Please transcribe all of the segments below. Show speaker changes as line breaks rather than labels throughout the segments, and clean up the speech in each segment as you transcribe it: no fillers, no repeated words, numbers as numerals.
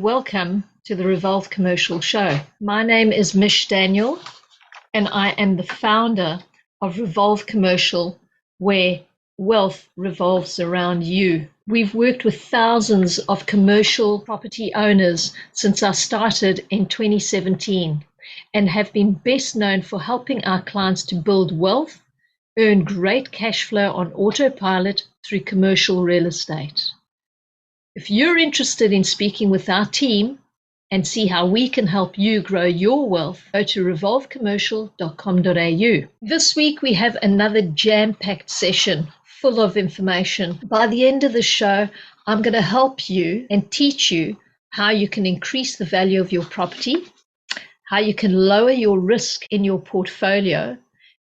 welcome to the Revolve Commercial show. My name is Mish Daniel, and I am the founder of Revolve Commercial, where wealth revolves around you. We've worked with thousands of commercial property owners since I started in 2017 and have been best known for helping our clients to build wealth, earn great cash flow on autopilot through commercial real estate. If you're interested in speaking with our team and see how we can help you grow your wealth, go to revolvecommercial.com.au. This week we have another jam-packed session full of information. By the end of the show, I'm going to help you and teach you how you can increase the value of your property, how you can lower your risk in your portfolio,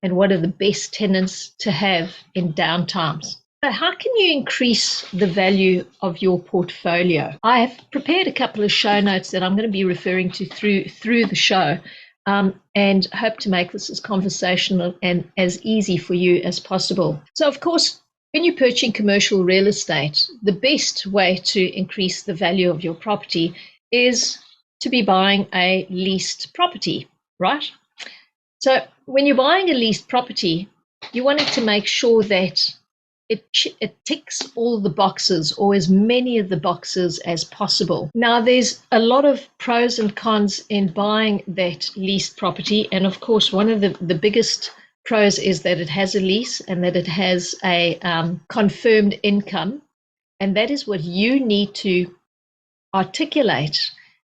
and what are the best tenants to have in downtimes. So how can you increase the value of your portfolio? I have prepared a couple of show notes that I'm going to be referring to through the show, and hope to make this as conversational and as easy for you as possible. So, of course, when you're purchasing commercial real estate, the best way to increase the value of your property is to be buying a leased property, right? So when you're buying a leased property, you want to make sure that it ticks all the boxes, or as many of the boxes as possible. Now, there's a lot of pros and cons in buying that leased property. And of course, one of the biggest pros is that it has a lease and that it has a confirmed income. And that is what you need to articulate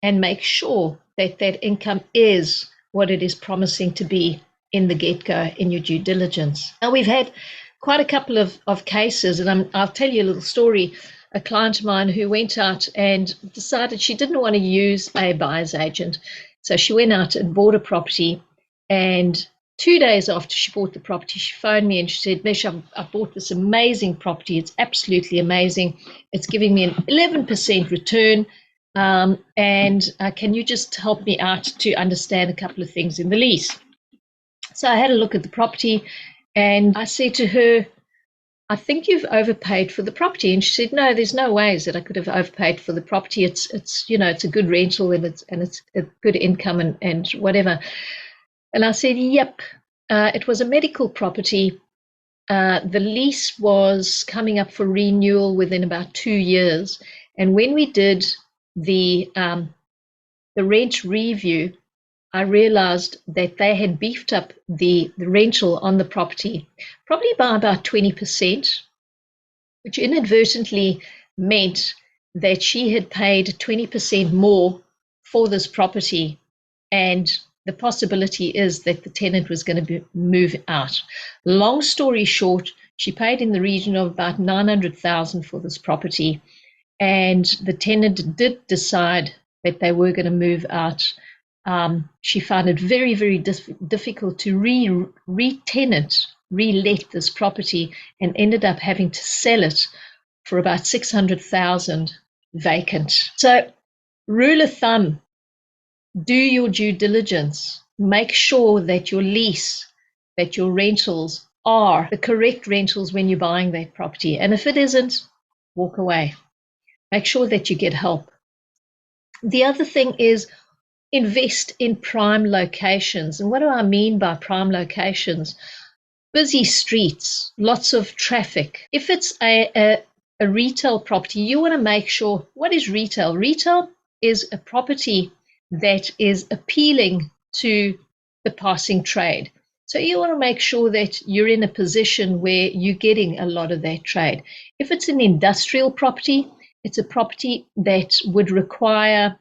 and make sure that that income is what it is promising to be in the get-go in your due diligence. Now, we've had quite a couple of cases, and I'll tell you a little story. A client of mine who went out and decided she didn't want to use a buyer's agent. So she went out and bought a property, and 2 days after she bought the property, she phoned me and she said, Mish, I've bought this amazing property. It's absolutely amazing. It's giving me an 11% return. And can you just help me out to understand a couple of things in the lease? So I had a look at the property, and I said to her, I think you've overpaid for the property. And she said, no, there's no ways that I could have overpaid for the property. It's a good rental, and it's a good income and whatever. And I said, yep, it was a medical property. The lease was coming up for renewal within about 2 years. And when we did the rent review, I realized that they had beefed up the rental on the property probably by about 20%, which inadvertently meant that she had paid 20% more for this property, and the possibility is that the tenant was going to move out. Long story short, she paid in the region of about $900,000 for this property, and the tenant did decide that they were going to move out. She found it very, very difficult to relet this property, and ended up having to sell it for about $600,000 vacant. So, rule of thumb, do your due diligence. Make sure that your lease, that your rentals are the correct rentals when you're buying that property. And if it isn't, walk away. Make sure that you get help. The other thing is, invest in prime locations. And what do I mean by prime locations? Busy streets, lots of traffic. If it's a retail property, you want to make sure, what is retail? Retail is a property that is appealing to the passing trade. So you want to make sure that you're in a position where you're getting a lot of that trade. If it's an industrial property, it's a property that would require,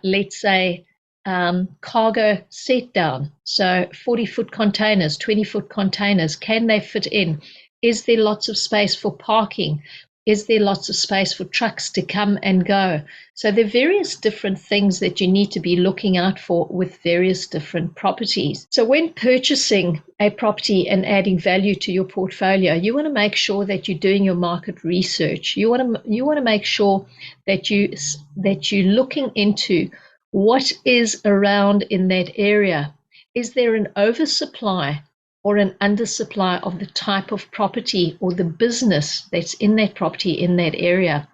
let's say, cargo set down. So 40-foot containers, 20-foot containers, can they fit in? Is there lots of space for parking? Is there lots of space for trucks to come and go? So there are various different things that you need to be looking out for with various different properties. So when purchasing a property and adding value to your portfolio, you want to make sure that you're doing your market research. You want to make sure that you're looking into what is around in that area. Is there an oversupply or an undersupply of the type of property or the business that's in that property in that area?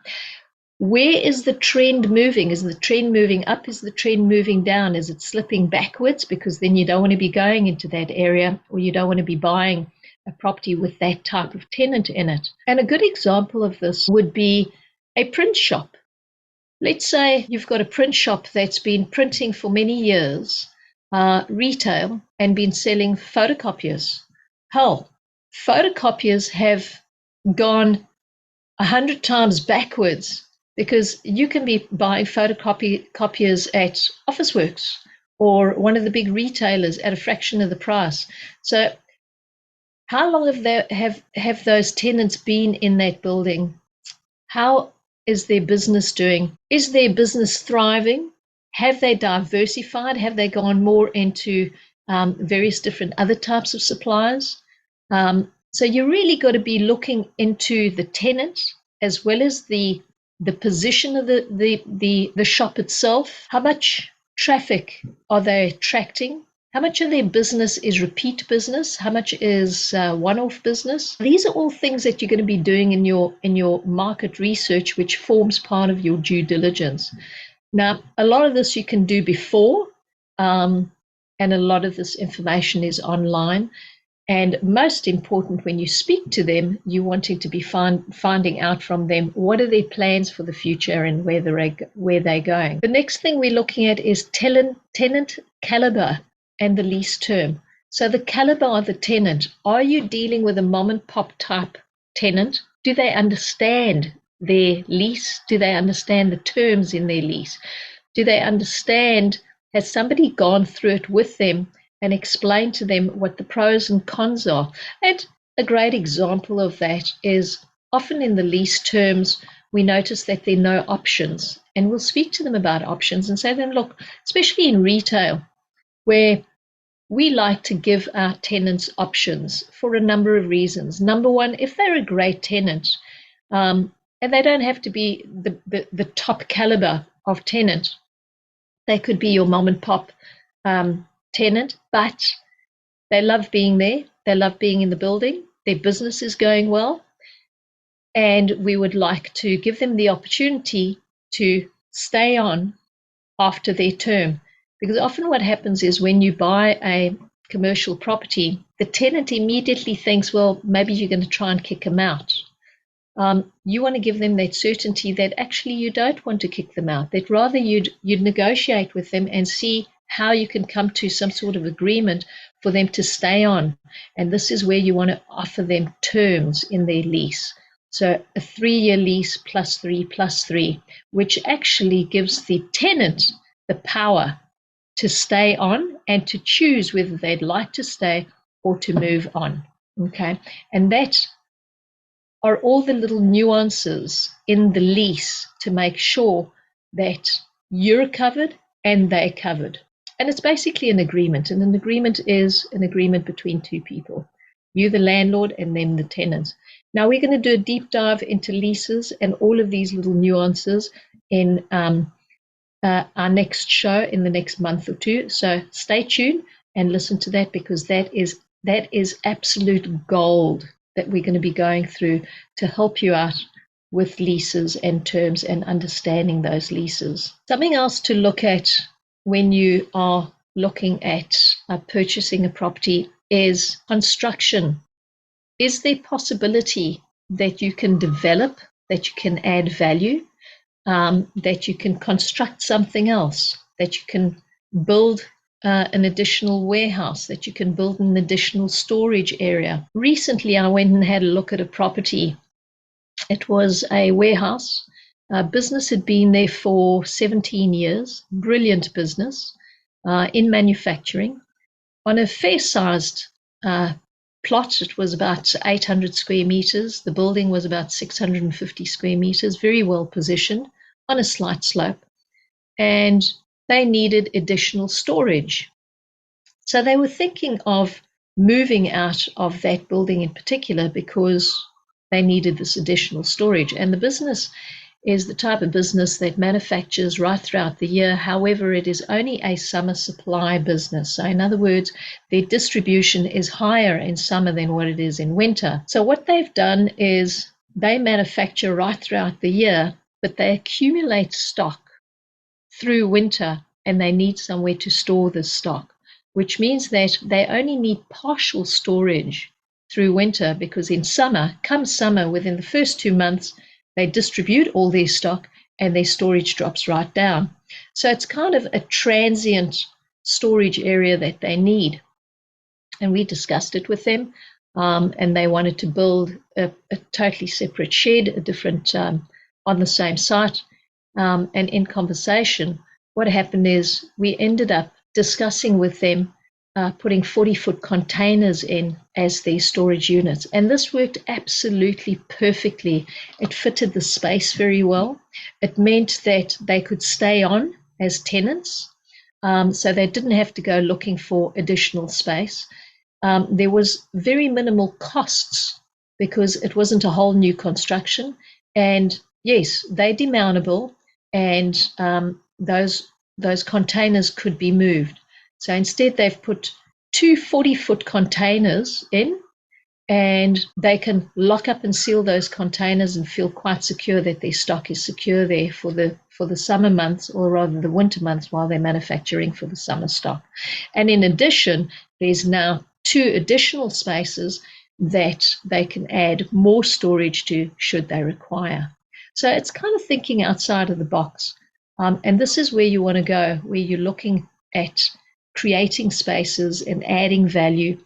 Where is the trend moving? Is the trend moving up? Is the trend moving down? Is it slipping backwards? Because then you don't want to be going into that area, or you don't want to be buying a property with that type of tenant in it. And a good example of this would be a print shop. Let's say you've got a print shop that's been printing for many years, retail, and been selling photocopiers. Hell, photocopiers have gone 100 times backwards, because you can be buying photocopiers at Officeworks or one of the big retailers at a fraction of the price. So how long have those tenants been in that building? How is their business doing? Is their business thriving? Have they diversified? Have they gone more into various different other types of suppliers? So you really got to be looking into the tenant, as well as the position of the shop itself. How much traffic are they attracting? How much of their business is repeat business? How much is one-off business? These are all things that you're going to be doing in your market research, which forms part of your due diligence. Now, a lot of this you can do before, and a lot of this information is online. And most important, when you speak to them, you're wanting to be finding out from them what are their plans for the future and where they're going. The next thing we're looking at is tenant caliber and the lease term. So the caliber of the tenant. Are you dealing with a mom and pop type tenant? Do they understand their lease? Do they understand the terms in their lease? Do they understand, has somebody gone through it with them and explain to them what the pros and cons are? And a great example of that is often in the lease terms, we notice that there are no options. And we'll speak to them about options and say to them, look, especially in retail, where we like to give our tenants options for a number of reasons. Number one, if they're a great tenant, and they don't have to be the top caliber of tenant, they could be your mom and pop tenant, but they love being there, they love being in the building, their business is going well, and we would like to give them the opportunity to stay on after their term. Because often what happens is when you buy a commercial property, the tenant immediately thinks, well, maybe you're going to try and kick them out. You want to give them that certainty that actually you don't want to kick them out, that rather you'd negotiate with them and see how you can come to some sort of agreement for them to stay on. And this is where you want to offer them terms in their lease. So a 3-year lease plus 3, which actually gives the tenant the power to stay on and to choose whether they'd like to stay or to move on. Okay. And that are all the little nuances in the lease to make sure that you're covered and they're covered. And it's basically an agreement. And an agreement is an agreement between two people, you, the landlord, and then the tenants. Now we're going to do a deep dive into leases and all of these little nuances in our next show in the next month or two. So stay tuned and listen to that, because that is absolute gold that we're going to be going through to help you out with leases and terms and understanding those leases. Something else to look at when you are looking at purchasing a property is construction. Is there possibility that you can develop, that you can add value, that you can construct something else, that you can build an additional warehouse, that you can build an additional storage area? Recently, I went and had a look at a property. It was a warehouse. Business had been there for 17 years, brilliant business in manufacturing. On a fair-sized plot, it was about 800 square meters. The building was about 650 square meters, very well positioned on a slight slope. And they needed additional storage. So they were thinking of moving out of that building in particular because they needed this additional storage. And the business is the type of business that manufactures right throughout the year. However, it is only a summer supply business. So in other words, their distribution is higher in summer than what it is in winter. So what they've done is they manufacture right throughout the year, but they accumulate stock through winter and they need somewhere to store the stock, which means that they only need partial storage through winter, because in summer, come summer, within the first 2 months, they distribute all their stock and their storage drops right down. So it's kind of a transient storage area that they need. And we discussed it with them, and they wanted to build a totally separate shed, a different on the same site. And in conversation, what happened is we ended up discussing with them putting 40-foot containers in as their storage units. And this worked absolutely perfectly. It fitted the space very well. It meant that they could stay on as tenants, so they didn't have to go looking for additional space. There was very minimal costs because it wasn't a whole new construction. And yes, they're demountable, and those containers could be moved. So instead, they've put 2 40-foot containers in, and they can lock up and seal those containers and feel quite secure that their stock is secure there for the summer months, or rather the winter months, while they're manufacturing for the summer stock. And in addition, there's now 2 additional spaces that they can add more storage to should they require. So it's kind of thinking outside of the box. And this is where you want to go, where you're looking at creating spaces and adding value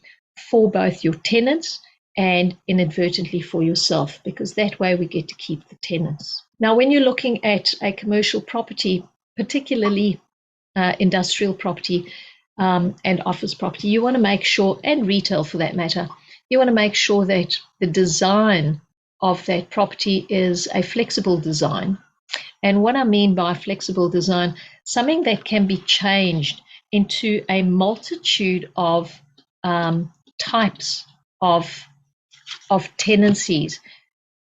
for both your tenants and inadvertently for yourself, because that way we get to keep the tenants. Now, when you're looking at a commercial property, particularly industrial property and office property, you want to make sure, and retail for that matter, you want to make sure that the design of that property is a flexible design. And what I mean by flexible design, something that can be changed into a multitude of types of tenancies,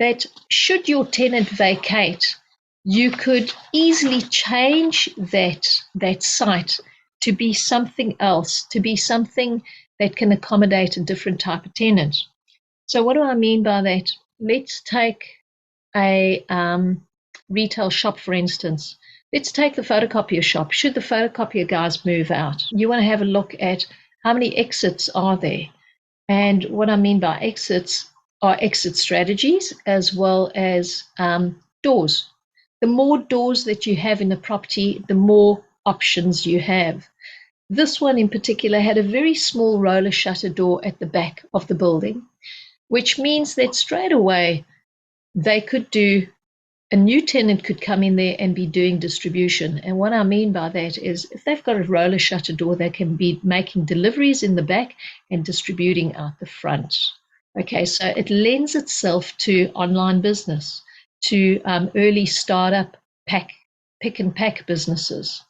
that should your tenant vacate, you could easily change that site to be something else, to be something that can accommodate a different type of tenant. So what do I mean by that? Let's take a retail shop, for instance. Let's take the photocopier shop. Should the photocopier guys move out, you want to have a look at how many exits are there. And what I mean by exits are exit strategies as well as doors. The more doors that you have in a property, the more options you have. This one in particular had a very small roller shutter door at the back of the building, which means that straight away they could do, a new tenant could come in there and be doing distribution. And what I mean by that is if they've got a roller shutter door, they can be making deliveries in the back and distributing out the front. Okay, so it lends itself to online business, to early startup pick and pack businesses.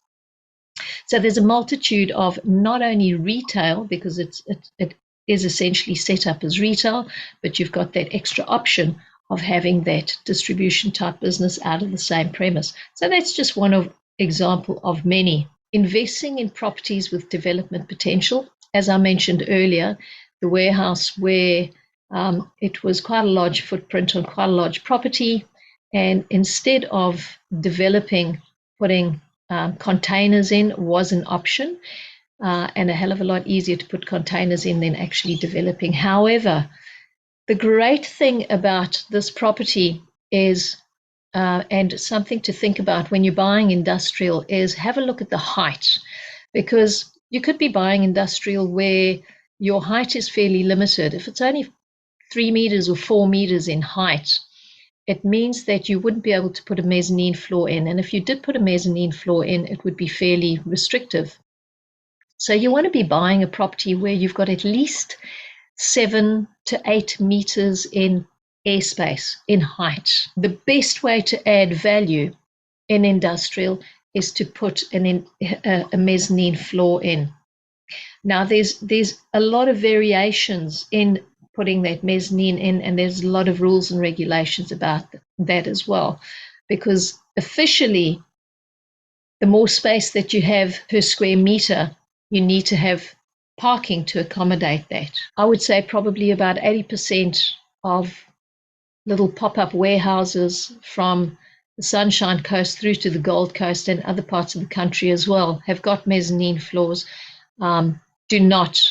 So there's a multitude of not only retail, because it is essentially set up as retail, but you've got that extra option of having that distribution type business out of the same premise. So that's just one example of many. Investing in properties with development potential, as I mentioned earlier, the warehouse where it was quite a large footprint on quite a large property, and instead of developing, putting containers in was an option, and a hell of a lot easier to put containers in than actually developing. However, the great thing about this property is, and something to think about when you're buying industrial, is have a look at the height, because you could be buying industrial where your height is fairly limited. If it's only 3 meters or 4 meters in height, it means that you wouldn't be able to put a mezzanine floor in. And if you did put a mezzanine floor in, it would be fairly restrictive. So you want to be buying a property where you've got at least 7 to 8 meters in airspace, in height. The best way to add value in industrial is to put a mezzanine floor in. Now, there's a lot of variations in putting that mezzanine in, and there's a lot of rules and regulations about that as well, because officially, the more space that you have per square meter, you need to have parking to accommodate that. I would say probably about 80% of little pop-up warehouses from the Sunshine Coast through to the Gold Coast and other parts of the country as well have got mezzanine floors. Do not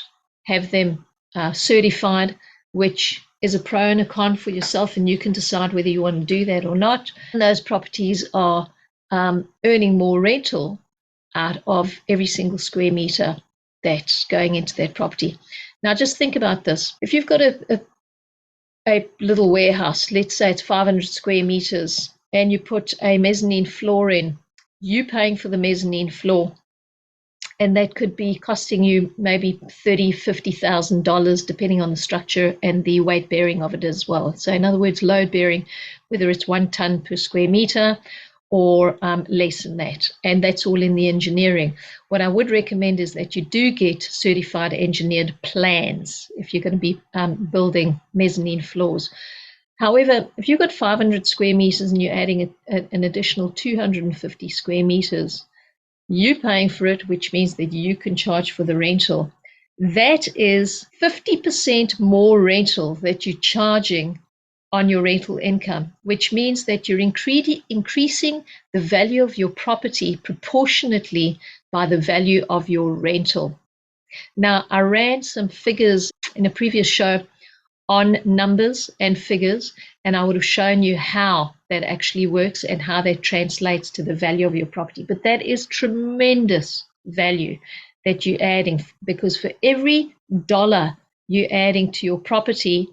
have them certified, which is a pro and a con for yourself, and you can decide whether you want to do that or not. And those properties are earning more rental out of every single square meter that's going into that property. Now, just think about this. If you've got a little warehouse, let's say it's 500 square meters, and you put a mezzanine floor in, you paying for the mezzanine floor, and that could be costing you maybe $30,000, $50,000, depending on the structure and the weight bearing of it as well. So in other words, load bearing, whether it's 1 ton per square meter or less than that. And that's all in the engineering. What I would recommend is that you do get certified engineered plans if you're going to be building mezzanine floors. However, if you've got 500 square meters and you're adding an additional 250 square meters, you're paying for it, which means that you can charge for the rental. That is 50% more rental that you're charging on your rental income, which means that you're increasing the value of your property proportionately by the value of your rental. Now, I ran some figures in a previous show on numbers and figures, and I would have shown you how that actually works and how that translates to the value of your property. But that is tremendous value that you're adding, because for every dollar you're adding to your property,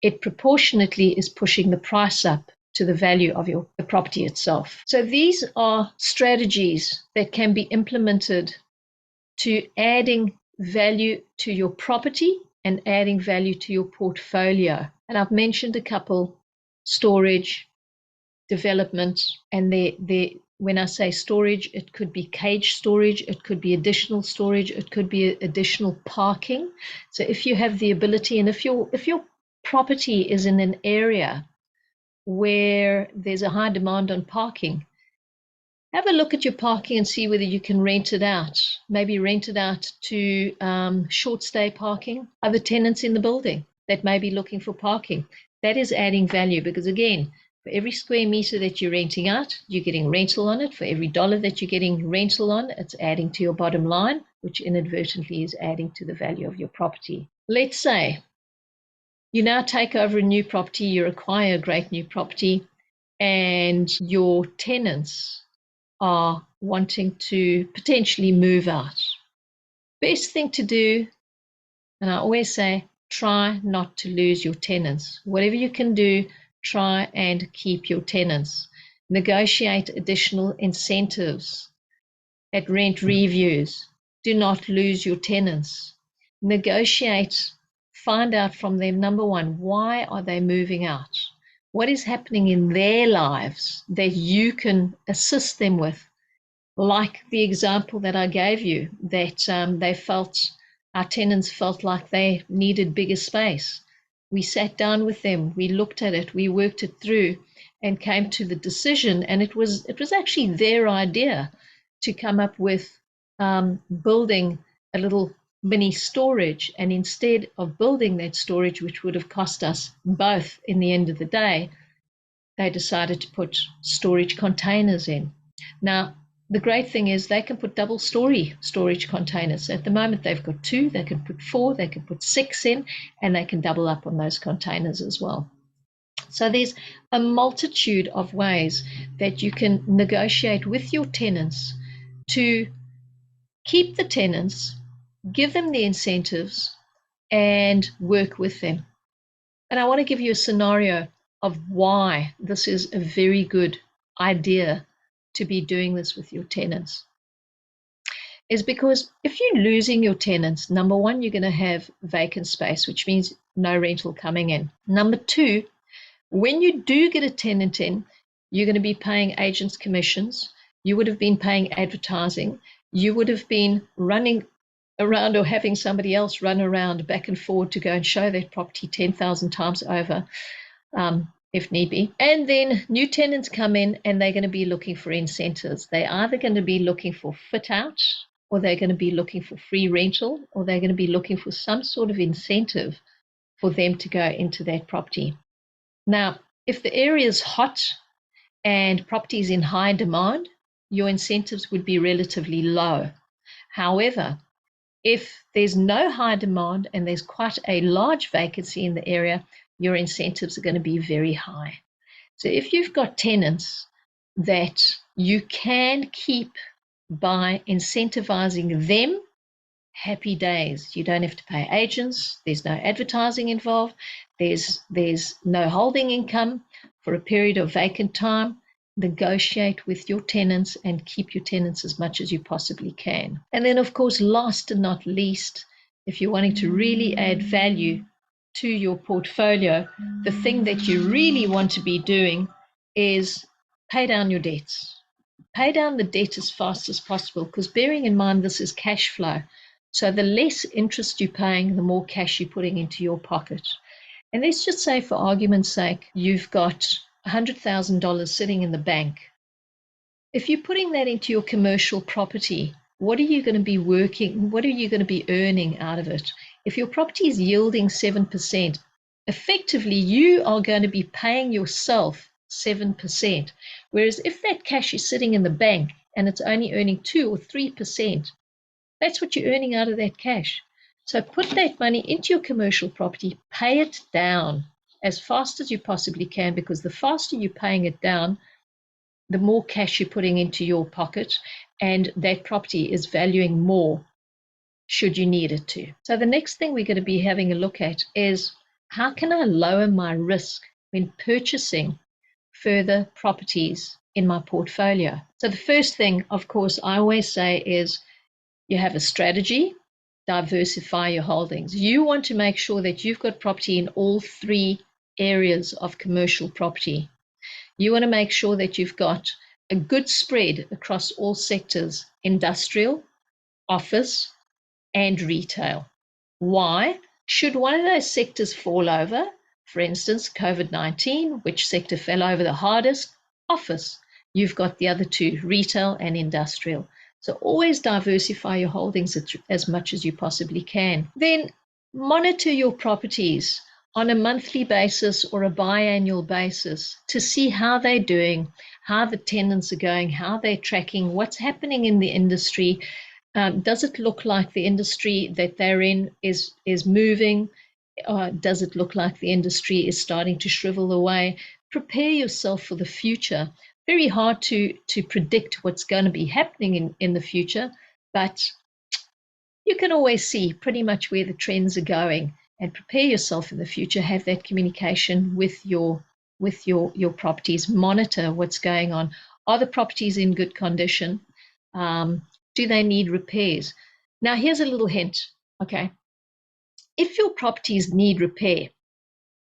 it proportionately is pushing the price up to the value of the property itself. So these are strategies that can be implemented to adding value to your property and adding value to your portfolio. And I've mentioned a couple: storage, development, and when I say storage, it could be cage storage, it could be additional storage, it could be additional parking. So if you have the ability, and if your property is in an area where there's a high demand on parking, have a look at your parking and see whether you can rent it out. Maybe rent it out to short stay parking, other tenants in the building that may be looking for parking. That is adding value, because again, for every square meter that you're renting out, you're getting rental on it. For every dollar that you're getting rental on, it's adding to your bottom line, which inadvertently is adding to the value of your property. Let's say you now take over a new property, you acquire a great new property, and your tenants are wanting to potentially move out. Best thing to do, and I always say, try not to lose your tenants. Whatever you can do, try and keep your tenants. Negotiate additional incentives at rent reviews. Do not lose your tenants. Negotiate, find out from them, number one, why are they moving out? What is happening in their lives that you can assist them with? Like the example that I gave you, that our tenants felt like they needed bigger space. We sat down with them, we looked at it, we worked it through, and came to the decision. And it was actually their idea to come up with building a little mini storage. And instead of building that storage, which would have cost us both in the end of the day, they decided to put storage containers in. Now, the great thing is they can put double story storage containers. At the moment, they've got 2, they can put 4, they can put 6 in, and they can double up on those containers as well. So there's a multitude of ways that you can negotiate with your tenants to keep the tenants, give them the incentives, and work with them. And I want to give you a scenario of why this is a very good idea to be doing this with your tenants. Is because if you're losing your tenants, number one, you're going to have vacant space, which means no rental coming in. Number two, when you do get a tenant in, you're going to be paying agents' commissions. You would have been paying advertising. You would have been running around or having somebody else run around back and forward to go and show that property 10,000 times over, if need be. And then new tenants come in and they're going to be looking for incentives. They're either going to be looking for fit out, or they're going to be looking for free rental, or they're going to be looking for some sort of incentive for them to go into that property. Now, if the area is hot and properties in high demand, your incentives would be relatively low. However, if there's no high demand and there's quite a large vacancy in the area, your incentives are going to be very high. So if you've got tenants that you can keep by incentivizing them, happy days. You don't have to pay agents. There's no advertising involved. There's no holding income for a period of vacant time. Negotiate with your tenants and keep your tenants as much as you possibly can. And then, of course, last and not least, if you're wanting to really add value to your portfolio, the thing that you really want to be doing is pay down your debts. Pay down the debt as fast as possible, because bearing in mind this is cash flow. So the less interest you're paying, the more cash you're putting into your pocket. And let's just say, for argument's sake, you've got $100,000 sitting in the bank. If you're putting that into your commercial property, what are you going to be what are you going to be earning out of it? If your property is yielding 7%, effectively you are going to be paying yourself 7%. Whereas if that cash is sitting in the bank and it's only earning 2 or 3%, that's what you're earning out of that cash. So put that money into your commercial property, pay it down as fast as you possibly can, because the faster you're paying it down, the more cash you're putting into your pocket, and that property is valuing more should you need it to. So the next thing we're going to be having a look at is, how can I lower my risk when purchasing further properties in my portfolio? So the first thing, of course, I always say is, you have a strategy, diversify your holdings. You want to make sure that you've got property in all three areas of commercial property. You want to make sure that you've got a good spread across all sectors: industrial, office, and retail. Why? Should one of those sectors fall over, for instance, COVID-19, which sector fell over the hardest? Office. You've got the other two, retail and industrial. So always diversify your holdings as much as you possibly can. Then monitor your properties on a monthly basis or a biannual basis to see how they're doing, how the tenants are going, how they're tracking, what's happening in the industry. Does it look like the industry that they're in is moving? Does it look like the industry is starting to shrivel away? Prepare yourself for the future. Very hard to predict what's going to be happening in the future, but you can always see pretty much where the trends are going, and prepare yourself in the future. Have that communication with your properties. Monitor what's going on. Are the properties in good condition? Do they need repairs? Now, here's a little hint, okay? If your properties need repair,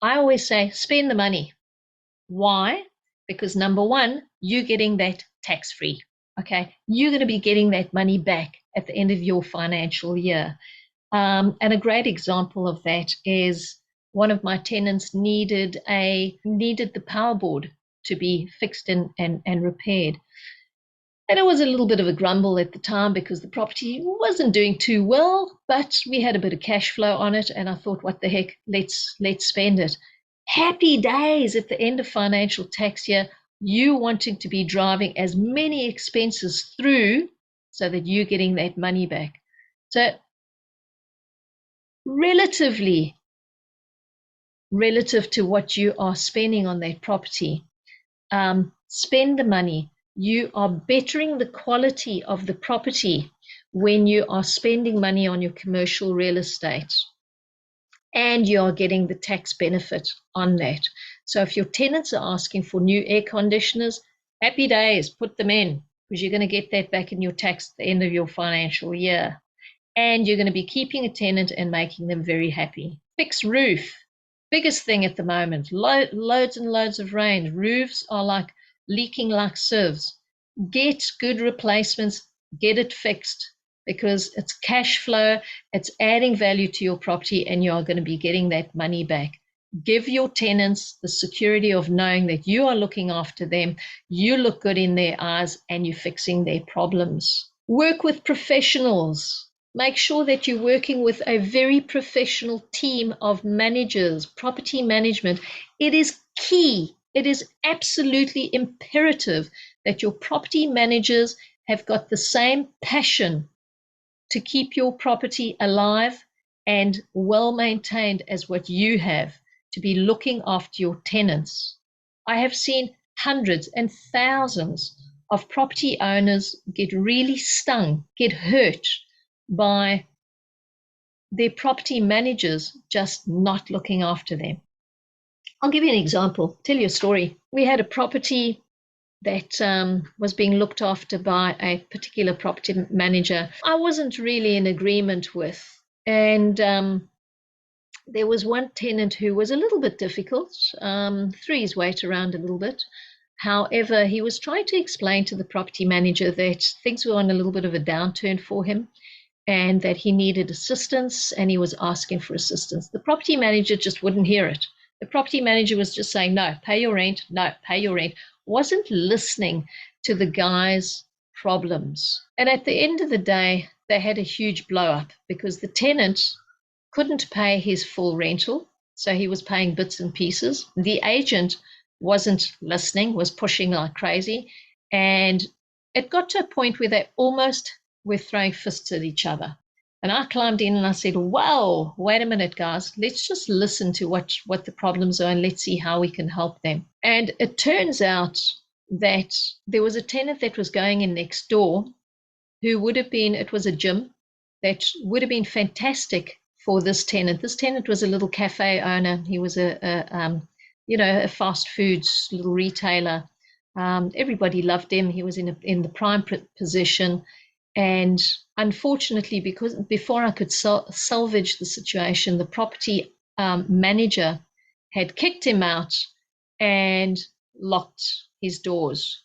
I always say spend the money. Why? Because number one, you're getting that tax-free, okay? You're going to be getting that money back at the end of your financial year. And a great example of that is, one of my tenants needed the power board to be fixed and repaired. And it was a little bit of a grumble at the time because the property wasn't doing too well, but we had a bit of cash flow on it, and I thought, what the heck, let's spend it. Happy days at the end of financial tax year, you wanting to be driving as many expenses through so that you're getting that money back. So relative to what you are spending on that property, spend the money. You are bettering the quality of the property when you are spending money on your commercial real estate, and you are getting the tax benefit on that. So if your tenants are asking for new air conditioners, happy days, put them in, because you're going to get that back in your tax at the end of your financial year. And you're going to be keeping a tenant and making them very happy. Fix roof. Biggest thing at the moment. Loads and loads of rain. Roofs are like leaking like sieves. Get good replacements. Get it fixed, because it's cash flow. It's adding value to your property, and you are going to be getting that money back. Give your tenants the security of knowing that you are looking after them, you look good in their eyes, and you're fixing their problems. Work with professionals. Make sure that you're working with a very professional team of managers, property management. It is key It is absolutely imperative that your property managers have got the same passion to keep your property alive and well maintained as what you have, to be looking after your tenants. I have seen hundreds and thousands of property owners get really stung, get hurt by their property managers just not looking after them. I'll give you an example, tell you a story. We had a property that was being looked after by a particular property manager I wasn't really in agreement with. And there was one tenant who was a little bit difficult, threw his weight around a little bit. However, he was trying to explain to the property manager that things were on a little bit of a downturn for him and that he needed assistance, and he was asking for assistance. The property manager just wouldn't hear it. The property manager was just saying, no, pay your rent, no, pay your rent. Wasn't listening to the guy's problems. And at the end of the day, they had a huge blow up because the tenant couldn't pay his full rental, so he was paying bits and pieces. The agent wasn't listening, was pushing like crazy, and it got to a point where they almost were throwing fists at each other. And I climbed in and I said, wow, wait a minute, guys, let's just listen to what the problems are and let's see how we can help them. And it turns out that there was a tenant that was going in next door who would have been, it was a gym that would have been fantastic for this tenant. This tenant was a little cafe owner. He was a fast foods little retailer. Everybody loved him. He was in the prime position. And unfortunately, because before I could salvage the situation, the property manager had kicked him out and locked his doors.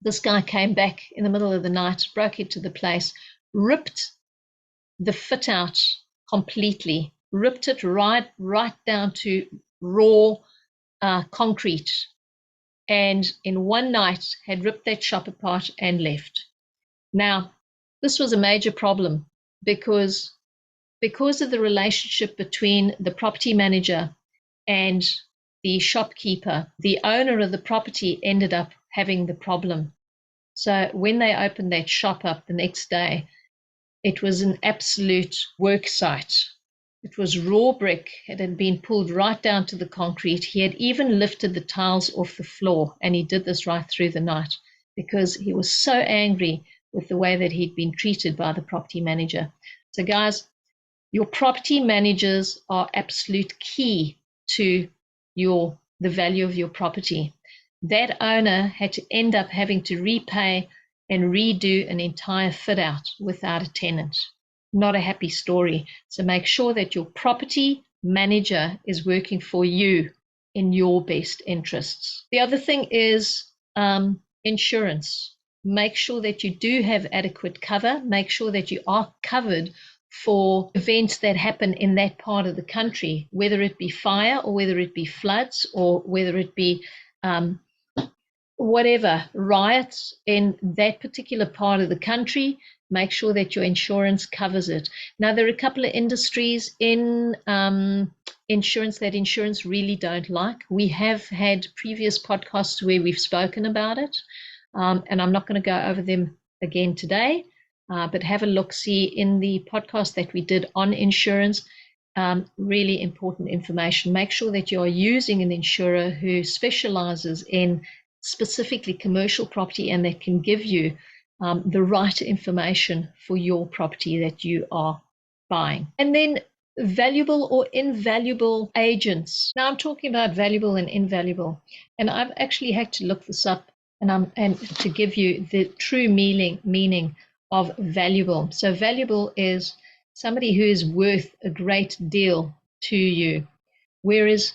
This guy came back in the middle of the night, broke into the place, ripped the fit out completely, ripped it right down to raw concrete, and in one night had ripped that shop apart and left. Now, this was a major problem because of the relationship between the property manager and the shopkeeper. The owner of the property ended up having the problem. So when they opened that shop up the next day, it was an absolute work site. It was raw brick. It had been pulled right down to the concrete. He had even lifted the tiles off the floor, and he did this right through the night because he was so angry with the way that he'd been treated by the property manager. So guys, your property managers are absolute key to the value of your property. That owner had to end up having to repay and redo an entire fit out without a tenant. Not a happy story. So make sure that your property manager is working for you in your best interests. The other thing is insurance. Make sure that you do have adequate cover. Make sure that you are covered for events that happen in that part of the country, whether it be fire or whether it be floods or whether it be whatever, riots in that particular part of the country. Make sure that your insurance covers it. Now, there are a couple of industries in insurance that insurance really don't like. We have had previous podcasts where we've spoken about it. And I'm not going to go over them again today, but have a look-see in the podcast that we did on insurance. Really important information. Make sure that you are using an insurer who specializes in specifically commercial property and that can give you the right information for your property that you are buying. And then valuable or invaluable agents. Now I'm talking about valuable and invaluable, and I've actually had to look this up and to give you the true meaning of valuable. So valuable is somebody who is worth a great deal to you, whereas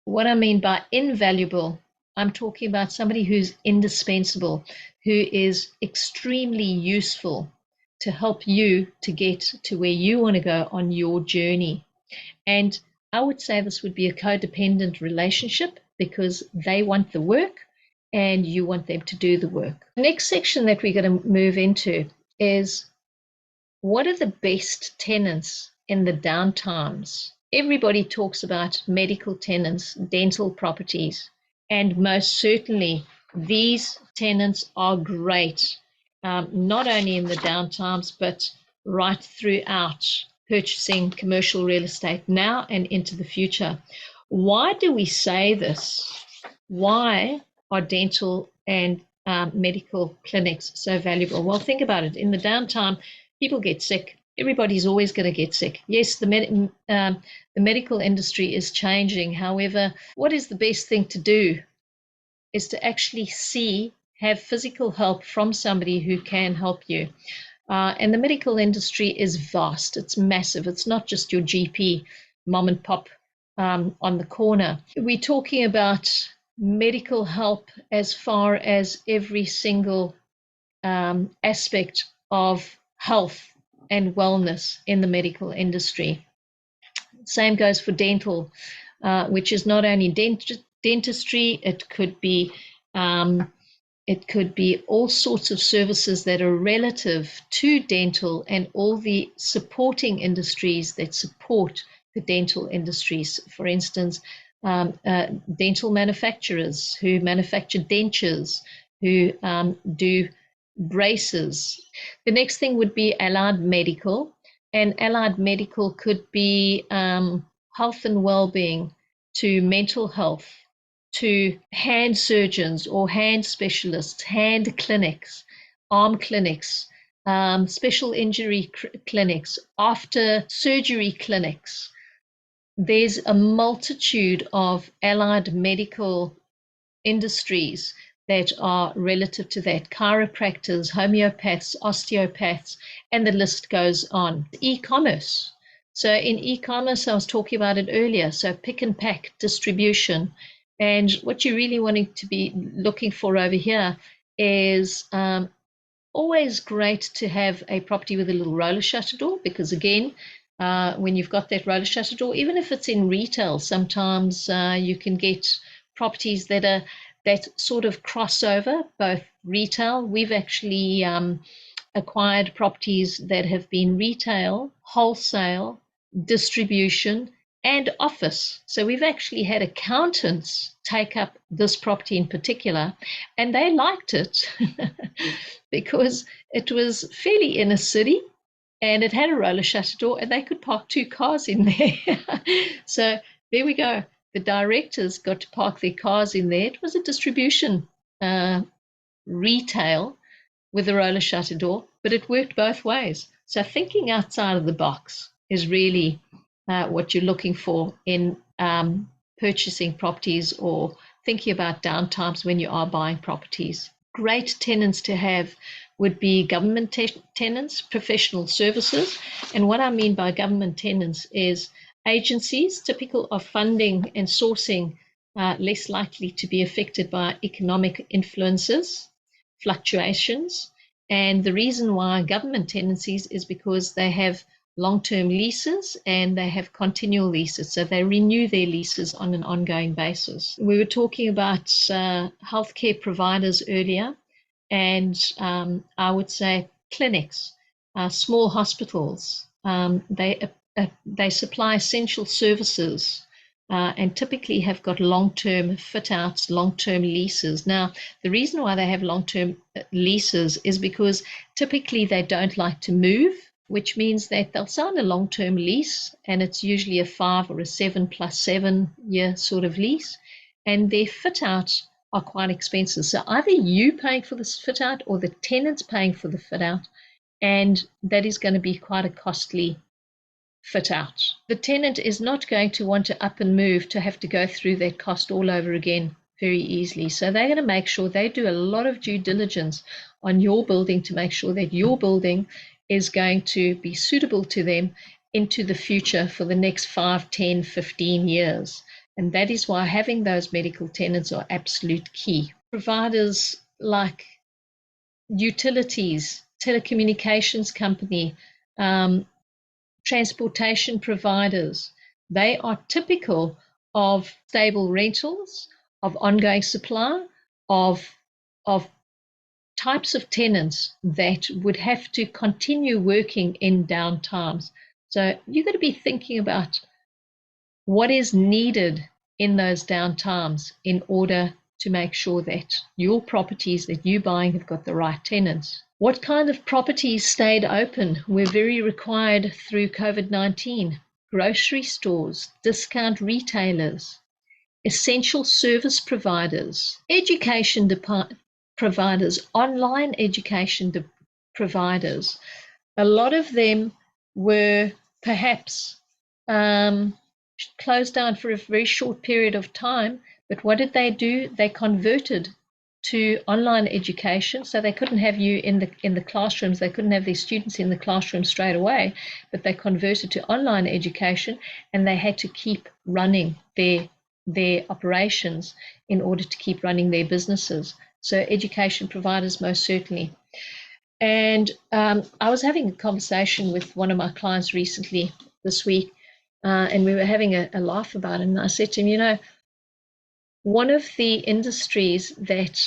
what I mean by invaluable, I'm talking about somebody who's indispensable, who is extremely useful to help you to get to where you want to go on your journey. And I would say this would be a codependent relationship because they want the work and you want them to do the work. The next section that we're going to move into is what are the best tenants in the downtimes Everybody talks about medical tenants, dental properties, and most certainly these tenants are great, not only in the downtimes, but right throughout purchasing commercial real estate now and into the future. Why do we say this? Why are dental and medical clinics so valuable? Well, think about it. In the downtime, people get sick. Everybody's always going to get sick. Yes, the medical industry is changing. However, what is the best thing to do is to actually have physical help from somebody who can help you. And the medical industry is vast. It's massive. It's not just your GP, mom and pop on the corner. We're talking about medical help as far as every single aspect of health and wellness in the medical industry. Same goes for dental, which is not only dentistry. It could be all sorts of services that are relative to dental and all the supporting industries that support the dental industries. For instance, dental manufacturers who manufacture dentures, who do braces. The next thing would be allied medical, and allied medical could be health and well-being to mental health, to hand surgeons or hand specialists, hand clinics, arm clinics, special injury clinics, after surgery clinics. There's a multitude of allied medical industries that are relative to that: chiropractors, homeopaths, osteopaths, and the list goes on. E-commerce. So in e-commerce, I was talking about it earlier. So pick and pack distribution. And what you're really wanting to be looking for over here is always great to have a property with a little roller shutter door, because again, when you've got that roller shutter door, even if it's in retail, sometimes you can get properties that sort of cross over both retail. We've actually acquired properties that have been retail, wholesale, distribution, and office. So we've actually had accountants take up this property in particular, and they liked it because it was fairly inner city and it had a roller shutter door and they could park 2 cars in there. So there we go. The directors got to park their cars in there. It was a distribution retail with a roller shutter door, but it worked both ways. So thinking outside of the box is really what you're looking for in purchasing properties or thinking about downtimes when you are buying properties. Great tenants to have would be government tenants, professional services. And what I mean by government tenants is agencies typical of funding and sourcing, less likely to be affected by economic influences, fluctuations. And the reason why government tenancies is because they have long-term leases and they have continual leases. So they renew their leases on an ongoing basis. We were talking about healthcare providers earlier, and I would say clinics, small hospitals. They supply essential services and typically have got long-term fit-outs, long-term leases. Now, the reason why they have long-term leases is because typically they don't like to move, which means that they'll sign a long-term lease, and it's usually a 5 or a 7+7 year sort of lease, and their fit-out are quite expensive. So either you paying for this fit-out or the tenant's paying for the fit-out, and that is going to be quite a costly fit out. The tenant is not going to want to up and move to have to go through that cost all over again very easily. So they're going to make sure they do a lot of due diligence on your building to make sure that your building is going to be suitable to them into the future for the next 5, 10, 15 years. And that is why having those medical tenants are absolute key. Providers like utilities, telecommunications company, transportation providers, they are typical of stable rentals, of ongoing supply, of types of tenants that would have to continue working in down times. So you've got to be thinking about what is needed in those down times in order to make sure that your properties that you're buying have got the right tenants. What kind of properties stayed open were very required through COVID-19? Grocery stores, discount retailers, essential service providers, education providers, online education providers. A lot of them were perhaps closed down for a very short period of time, but what did they do? They converted to online education, so they couldn't have you in the classrooms. They couldn't have their students in the classroom straight away, but they converted to online education, and they had to keep running their operations in order to keep running their businesses. So education providers, most certainly. And I was having a conversation with one of my clients recently this week, and we were having a laugh about it. And I said to him, one of the industries that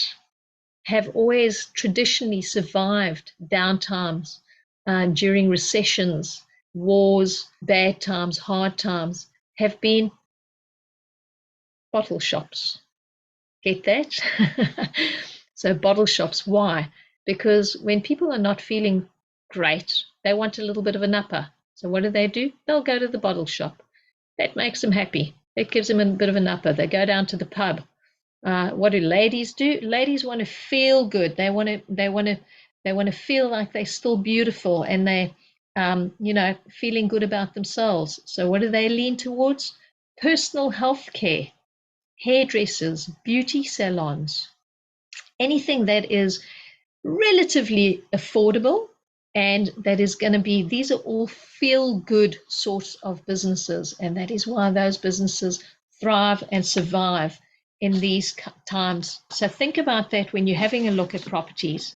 have always traditionally survived downtimes during recessions, wars, bad times, hard times, have been bottle shops. Get that? So bottle shops, why? Because when people are not feeling great, they want a little bit of a nupper. So what do? They'll go to the bottle shop. That makes them happy. That gives them a bit of a nupper. They go down to the pub. What do? Ladies want to feel good. They want to feel like they're still beautiful and they, feeling good about themselves. So what do they lean towards? Personal health care, hairdressers, beauty salons, anything that is relatively affordable and that is going to be, these are all feel-good sorts of businesses, and that is why those businesses thrive and survive in these times. So think about that when you're having a look at properties.